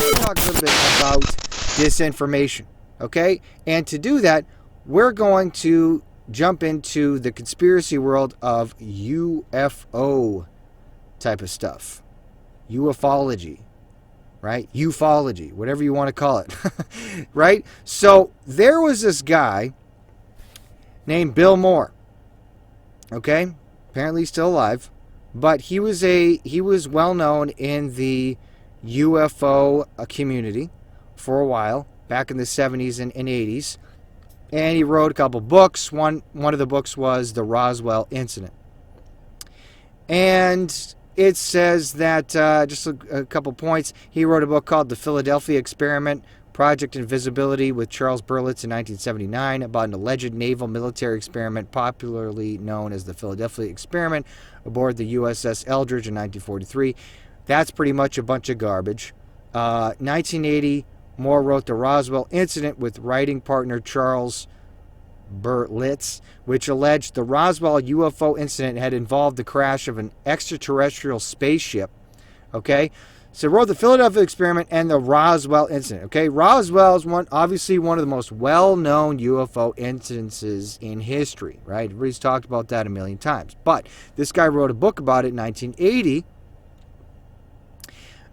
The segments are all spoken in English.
to talk a little bit about disinformation, okay? And to do that, we're going to jump into the conspiracy world of UFO type of stuff. Ufology, right? Ufology, whatever you want to call it, right? So there was this guy named Bill Moore, okay? Apparently he's still alive, but he was well known in the UFO community for a while, back in the 70s and 80s. And he wrote a couple books. One of the books was the Roswell Incident. And it says that, just a couple points, he wrote a book called The Philadelphia Experiment, Project Invisibility with Charles Berlitz in 1979 about an alleged naval military experiment popularly known as the Philadelphia Experiment aboard the USS Eldridge in 1943. That's pretty much a bunch of garbage. 1980, Moore wrote the Roswell Incident with writing partner Charles Berlitz, which alleged the Roswell UFO incident had involved the crash of an extraterrestrial spaceship. Okay? So he wrote the Philadelphia Experiment and the Roswell Incident. Okay? Roswell is obviously one of the most well-known UFO incidences in history, right? Everybody's talked about that a million times. But this guy wrote a book about it in 1980.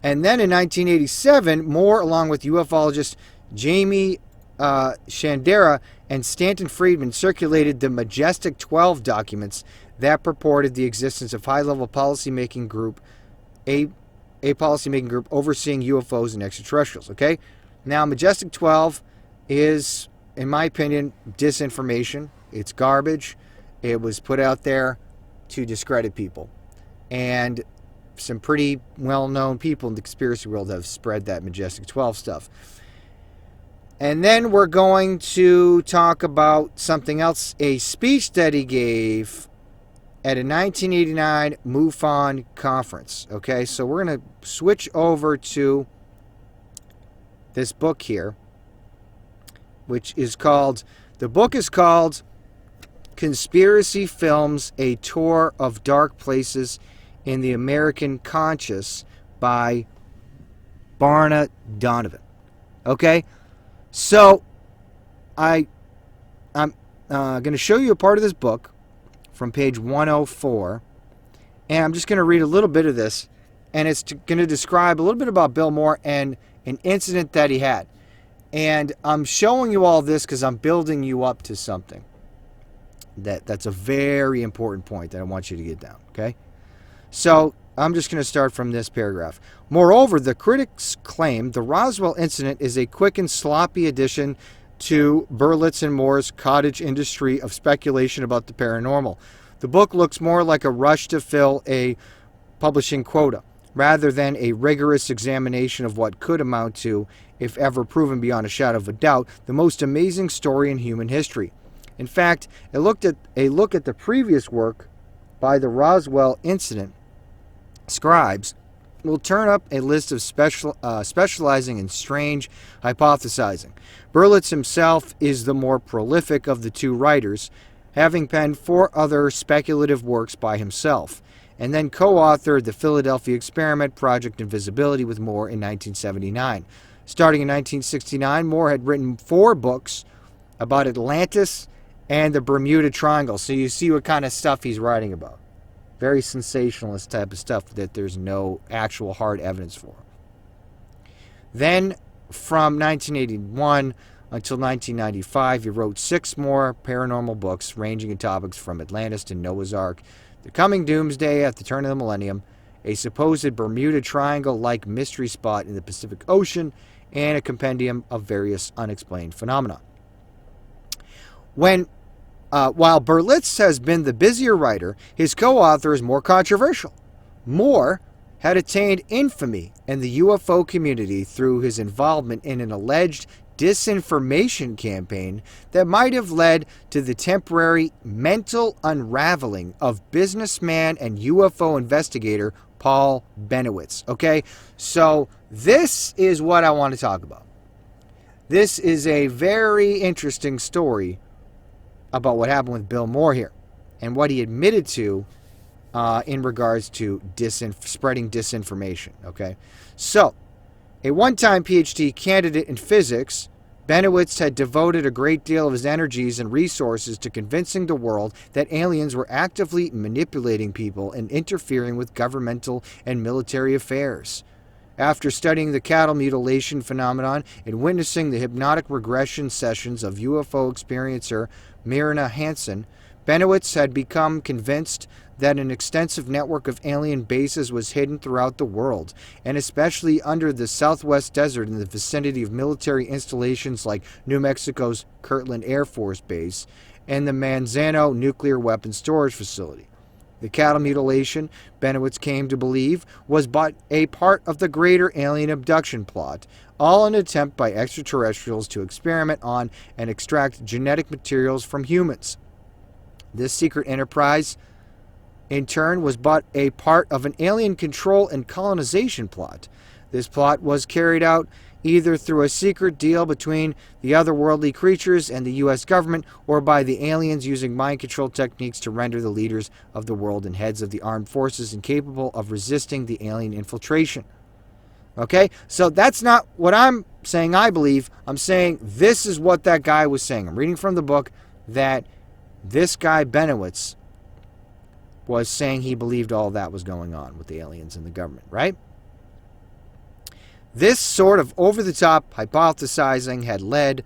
And then in 1987, Moore, along with ufologist Jamie Shandera and Stanton Friedman, circulated the Majestic 12 documents that purported the existence of high-level policymaking group, a policymaking group overseeing UFOs and extraterrestrials. Okay, now Majestic 12 is, in my opinion, disinformation. It's garbage. It was put out there to discredit people, and some pretty well-known people in the conspiracy world have spread that Majestic 12 stuff. And then we're going to talk about something else, a speech that he gave at a 1989 MUFON conference. Okay, so we're going to switch over to this book here, which is called, the book is called Conspiracy Films, A Tour of Dark Places in the American Conscious by Barna Donovan. Okay? So, I'm going to show you a part of this book from page 104, and I'm just going to read a little bit of this, and it's going to describe a little bit about Bill Moore and an incident that he had. And I'm showing you all this because I'm building you up to something. That's a very important point that I want you to get down, okay? So, I'm just going to start from this paragraph. Moreover, the critics claim the Roswell incident is a quick and sloppy addition to Berlitz and Moore's cottage industry of speculation about the paranormal. The book looks more like a rush to fill a publishing quota, rather than a rigorous examination of what could amount to, if ever proven beyond a shadow of a doubt, the most amazing story in human history. In fact, a look at the previous work by the Roswell Incident scribes will turn up a list of specializing in strange hypothesizing. Berlitz himself is the more prolific of the two writers, having penned 4 other speculative works by himself, and then co-authored the Philadelphia Experiment, Project Invisibility with Moore in 1979. Starting in 1969, Moore had written 4 books about Atlantis and the Bermuda Triangle. So you see what kind of stuff he's writing about. Very sensationalist type of stuff that there's no actual hard evidence for. Then, from 1981 until 1995, he wrote 6 more paranormal books ranging in topics from Atlantis to Noah's Ark, the coming doomsday at the turn of the millennium, a supposed Bermuda Triangle-like mystery spot in the Pacific Ocean, and a compendium of various unexplained phenomena. While Berlitz has been the busier writer, his co-author is more controversial. Moore had attained infamy in the UFO community through his involvement in an alleged disinformation campaign that might have led to the temporary mental unraveling of businessman and UFO investigator Paul Benowitz. Okay, so this is what I want to talk about. This is a very interesting story about what happened with Bill Moore here and what he admitted to in regards to spreading disinformation. Okay, so A one-time PhD candidate in physics, Benowitz had devoted a great deal of his energies and resources to convincing the world that aliens were actively manipulating people and interfering with governmental and military affairs. After studying the cattle mutilation phenomenon and witnessing the hypnotic regression sessions of UFO experiencer Myrna Hansen, Benowitz had become convinced that an extensive network of alien bases was hidden throughout the world, and especially under the southwest desert in the vicinity of military installations like New Mexico's Kirtland Air Force Base and the Manzano nuclear weapons storage facility. The cattle mutilation, Benowitz came to believe, was but a part of the greater alien abduction plot, all an attempt by extraterrestrials to experiment on and extract genetic materials from humans. This secret enterprise, in turn, was but a part of an alien control and colonization plot. This plot was carried out either through a secret deal between the otherworldly creatures and the U.S. government, or by the aliens using mind control techniques to render the leaders of the world and heads of the armed forces incapable of resisting the alien infiltration. Okay? So that's not what I'm saying I believe. I'm saying this is what that guy was saying. I'm reading from the book that this guy Benowitz was saying he believed all that was going on with the aliens and the government, right? This sort of over-the-top hypothesizing had led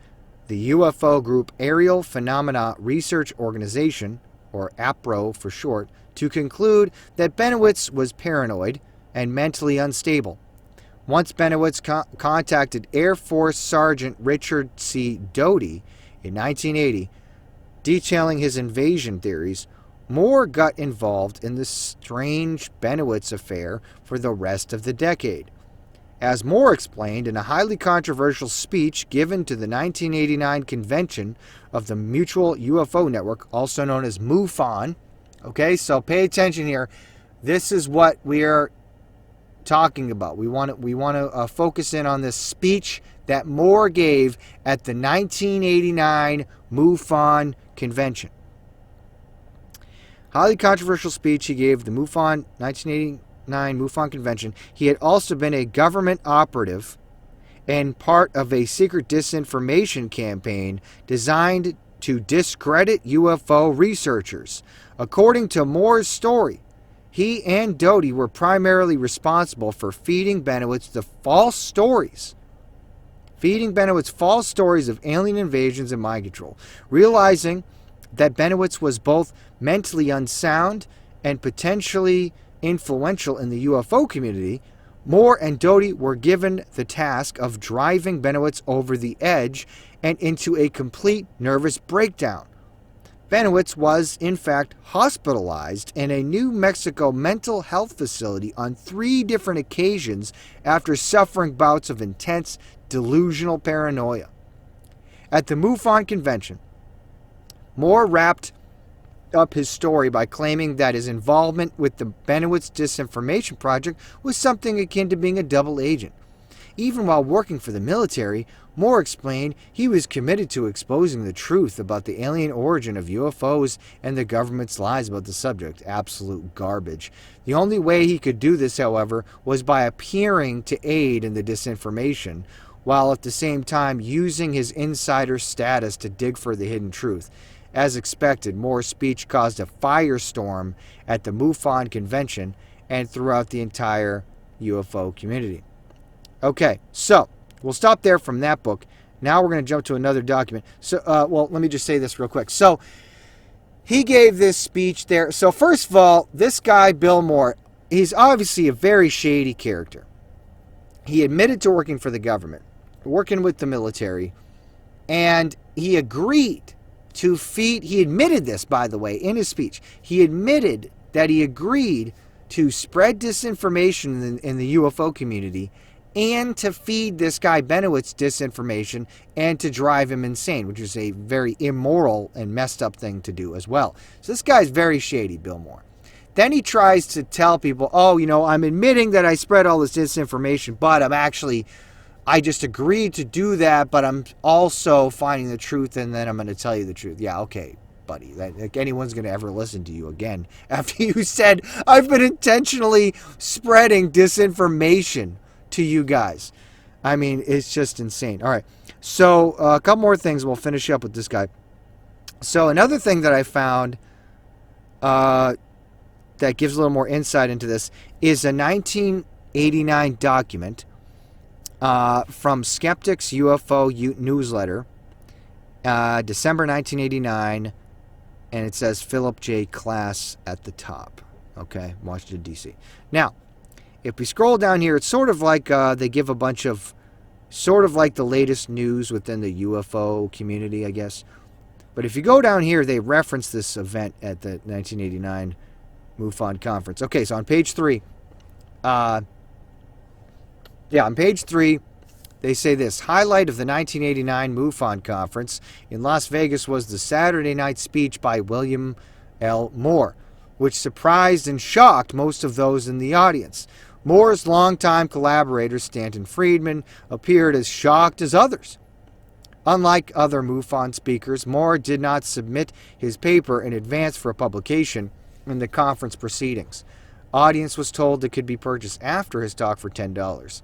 the UFO group Aerial Phenomena Research Organization, or APRO for short, to conclude that Benowitz was paranoid and mentally unstable. Once Benowitz contacted Air Force Sergeant Richard C. Doty in 1980, detailing his invasion theories, Moore got involved in the strange Benowitz affair for the rest of the decade. As Moore explained in a highly controversial speech given to the 1989 convention of the Mutual UFO Network, also known as MUFON. Okay, so pay attention here. This is what we are talking about. We want to focus in on this speech that Moore gave at the 1989 MUFON convention. Highly controversial speech he gave at the MUFON 1989 MUFON convention. He had also been a government operative and part of a secret disinformation campaign designed to discredit UFO researchers. According to Moore's story, he and Doty were primarily responsible for feeding Benowitz false stories of alien invasions and mind control. Realizing that Benowitz was both mentally unsound and potentially influential in the UFO community, Moore and Doty were given the task of driving Benowitz over the edge and into a complete nervous breakdown. Benowitz was, in fact, hospitalized in a New Mexico mental health facility on 3 different occasions after suffering bouts of intense delusional paranoia. At the MUFON convention, Moore wrapped up his story by claiming that his involvement with the Benowitz Disinformation Project was something akin to being a double agent. Even while working for the military, Moore explained he was committed to exposing the truth about the alien origin of UFOs and the government's lies about the subject. Absolute garbage. The only way he could do this, however, was by appearing to aid in the disinformation, while at the same time using his insider status to dig for the hidden truth. As expected, Moore's speech caused a firestorm at the MUFON convention and throughout the entire UFO community. Okay, so we'll stop there from that book. Now we're going to jump to another document. So, let me just say this real quick. So, he gave this speech there. So, first of all, this guy, Bill Moore, he's obviously a very shady character. He admitted to working for the government, working with the military, and he agreed to feed, he admitted this, by the way, in his speech. He admitted that he agreed to spread disinformation in the UFO community and to feed this guy Benowitz disinformation and to drive him insane, which is a very immoral and messed up thing to do as well. So this guy's very shady, Bill Moore. Then he tries to tell people, I'm admitting that I spread all this disinformation, but I just agreed to do that, but I'm also finding the truth, and then I'm going to tell you the truth. Yeah, okay, buddy. Like anyone's going to ever listen to you again after you said, I've been intentionally spreading disinformation to you guys. I mean, it's just insane. All right. So a couple more things. We'll finish up with this guy. So another thing that I found that gives a little more insight into this is a 1989 document from Skeptics UFO newsletter, December 1989, and it says Philip J. Klass at the top. Okay, Washington, D.C. Now, if we scroll down here, it's sort of like they give a bunch of, sort of like the latest news within the UFO community, I guess. But if you go down here, they reference this event at the 1989 MUFON conference. Okay, so on page 3, on page 3, they say this: highlight of the 1989 MUFON conference in Las Vegas was the Saturday night speech by William L. Moore, which surprised and shocked most of those in the audience. Moore's longtime collaborator, Stanton Friedman, appeared as shocked as others. Unlike other MUFON speakers, Moore did not submit his paper in advance for publication in the conference proceedings. Audience was told it could be purchased after his talk for $10.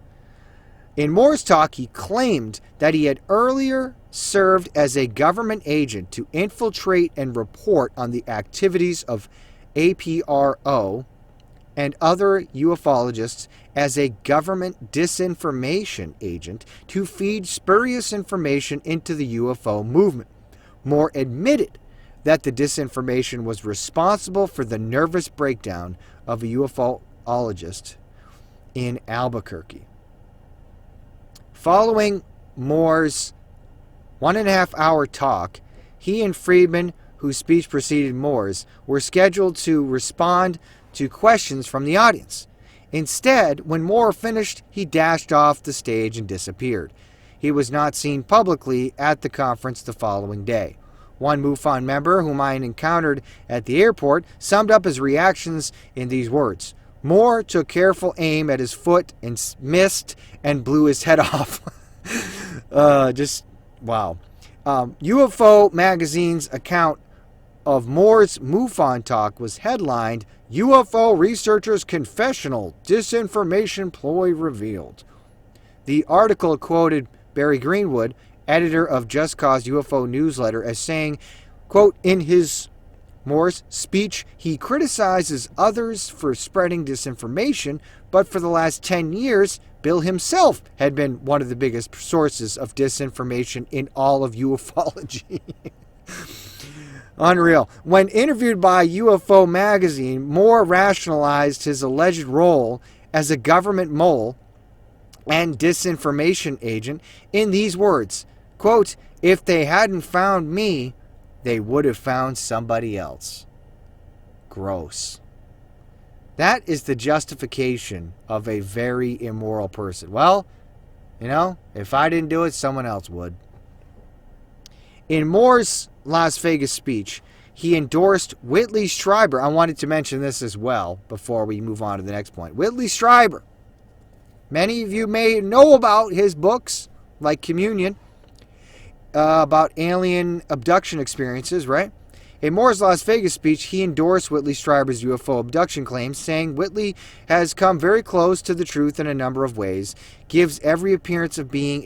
In Moore's talk, he claimed that he had earlier served as a government agent to infiltrate and report on the activities of APRO and other ufologists as a government disinformation agent to feed spurious information into the UFO movement. Moore admitted that the disinformation was responsible for the nervous breakdown of a ufologist in Albuquerque. Following Moore's 1.5-hour talk, he and Friedman, whose speech preceded Moore's, were scheduled to respond to questions from the audience. Instead, when Moore finished, he dashed off the stage and disappeared. He was not seen publicly at the conference the following day. One MUFON member, whom I encountered at the airport, summed up his reactions in these words: Moore took careful aim at his foot and missed and blew his head off. Just, wow. UFO Magazine's account of Moore's MUFON talk was headlined, UFO Researcher's Confessional, Disinformation Ploy Revealed. The article quoted Barry Greenwood, editor of Just Cause UFO newsletter, as saying, quote, in his Moore's speech, he criticizes others for spreading disinformation, but for the last 10 years, Bill himself had been one of the biggest sources of disinformation in all of ufology. Unreal. When interviewed by UFO Magazine, Moore rationalized his alleged role as a government mole and disinformation agent in these words, quote, if they hadn't found me, they would have found somebody else. Gross. That is the justification of a very immoral person. Well, if I didn't do it, someone else would. In Moore's Las Vegas speech, he endorsed Whitley Strieber. I wanted to mention this as well before we move on to the next point. Whitley Strieber. Many of you may know about his books, like Communion, about alien abduction experiences, right? In Moore's Las Vegas speech, he endorsed Whitley Strieber's UFO abduction claims, saying Whitley has come very close to the truth in a number of ways, gives every appearance of being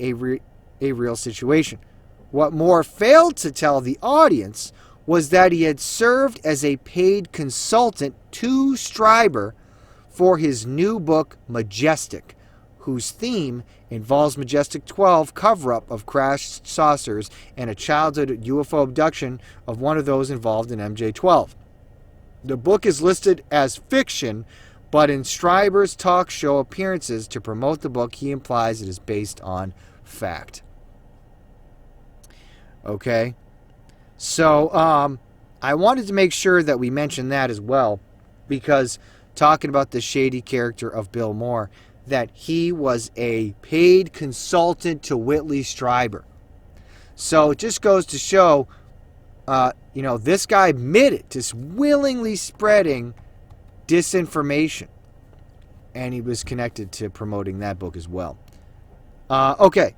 a real situation. What Moore failed to tell the audience was that he had served as a paid consultant to Strieber for his new book, Majestic, whose theme involves Majestic 12 cover-up of crashed saucers and a childhood UFO abduction of one of those involved in MJ-12. The book is listed as fiction, but in Strieber's talk show appearances to promote the book, he implies it is based on fact. Okay? So, I wanted to make sure that we mention that as well, because talking about the shady character of Bill Moore, that he was a paid consultant to Whitley Strieber. So it just goes to show, this guy admitted to willingly spreading disinformation. And he was connected to promoting that book as well. Okay,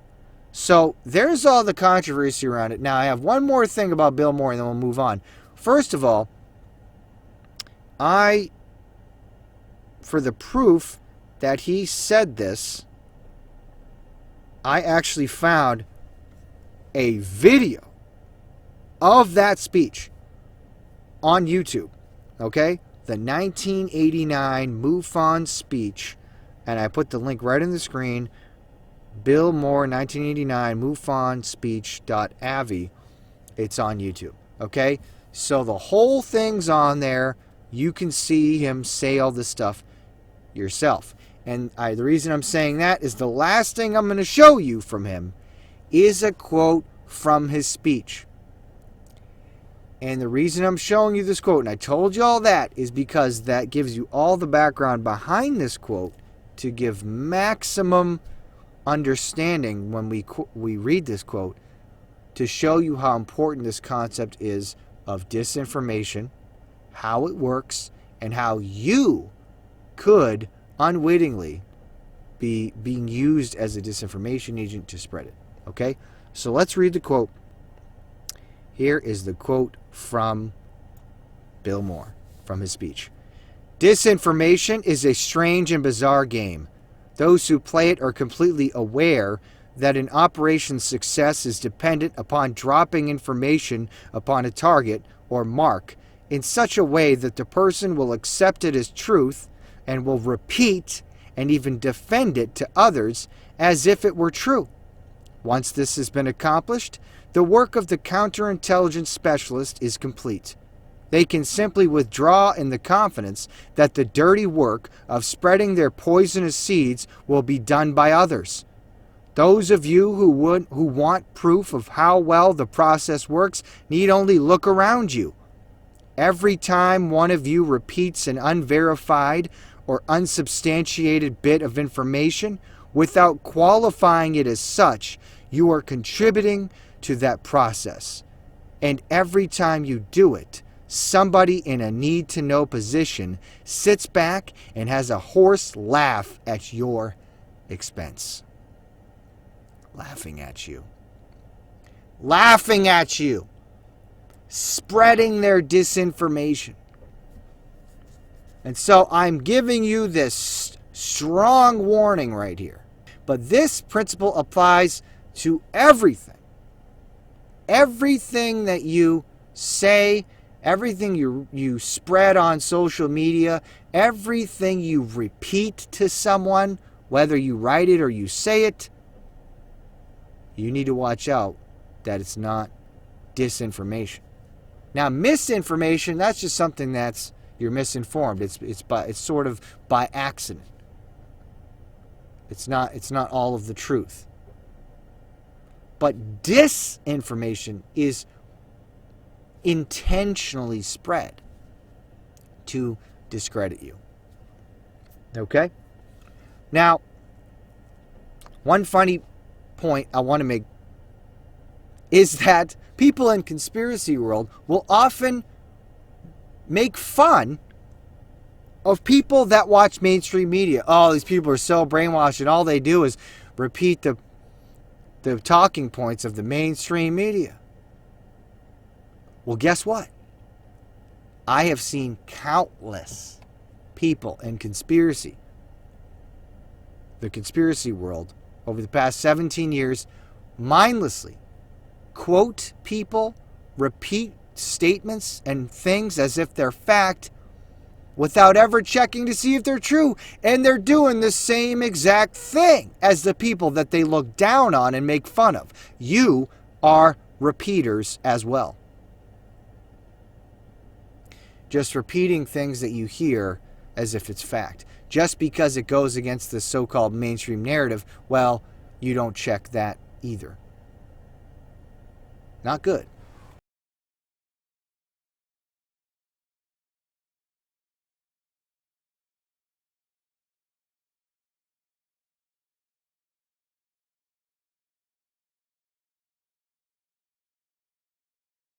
so there's all the controversy around it. Now I have one more thing about Bill Moore and then we'll move on. First of all, for the proof that he said this, I actually found a video of that speech on YouTube. Okay? The 1989 MUFON speech. And I put the link right in the screen. Bill Moore, 1989, MUFON speech.avi. It's on YouTube. Okay? So the whole thing's on there. You can see him say all this stuff yourself. And the reason I'm saying that is the last thing I'm going to show you from him is a quote from his speech. And the reason I'm showing you this quote, and I told you all that, is because that gives you all the background behind this quote to give maximum understanding when we read this quote, to show you how important this concept is of disinformation, how it works, and how you could unwittingly be being used as a disinformation agent to spread it. Okay? So let's read the quote. Here is the quote from Bill Moore from his speech. Disinformation is a strange and bizarre game. Those who play it are completely aware that an operation's success is dependent upon dropping information upon a target or mark in such a way that the person will accept it as truth and will repeat and even defend it to others as if it were true. Once this has been accomplished, the work of the counterintelligence specialist is complete. They can simply withdraw in the confidence that the dirty work of spreading their poisonous seeds will be done by others. Those of you who want proof of how well the process works need only look around you. Every time one of you repeats an unverified or unsubstantiated bit of information without qualifying it as such, you are contributing to that process. And every time you do it, somebody in a need-to-know position sits back and has a hoarse laugh at your expense. Laughing at you. Laughing at you. Spreading their disinformation. And so I'm giving you this strong warning right here. But this principle applies to everything. Everything that you say, everything you spread on social media, everything you repeat to someone, whether you write it or you say it, you need to watch out that it's not disinformation. Now, misinformation, that's just something that's you're misinformed. It's sort of by accident. It's not all of the truth. But disinformation is intentionally spread to discredit you. Okay? Now, one funny point I want to make is that people in conspiracy world will often make fun of people that watch mainstream media. Oh, these people are so brainwashed and all they do is repeat the talking points of the mainstream media. Well, guess what? I have seen countless people in the conspiracy world, over the past 17 years, mindlessly quote people, repeat statements and things as if they're fact without ever checking to see if they're true. And they're doing the same exact thing as the people that they look down on and make fun of. You are repeaters as well. Just repeating things that you hear as if it's fact. Just because it goes against the so-called mainstream narrative, well, you don't check that either. Not good.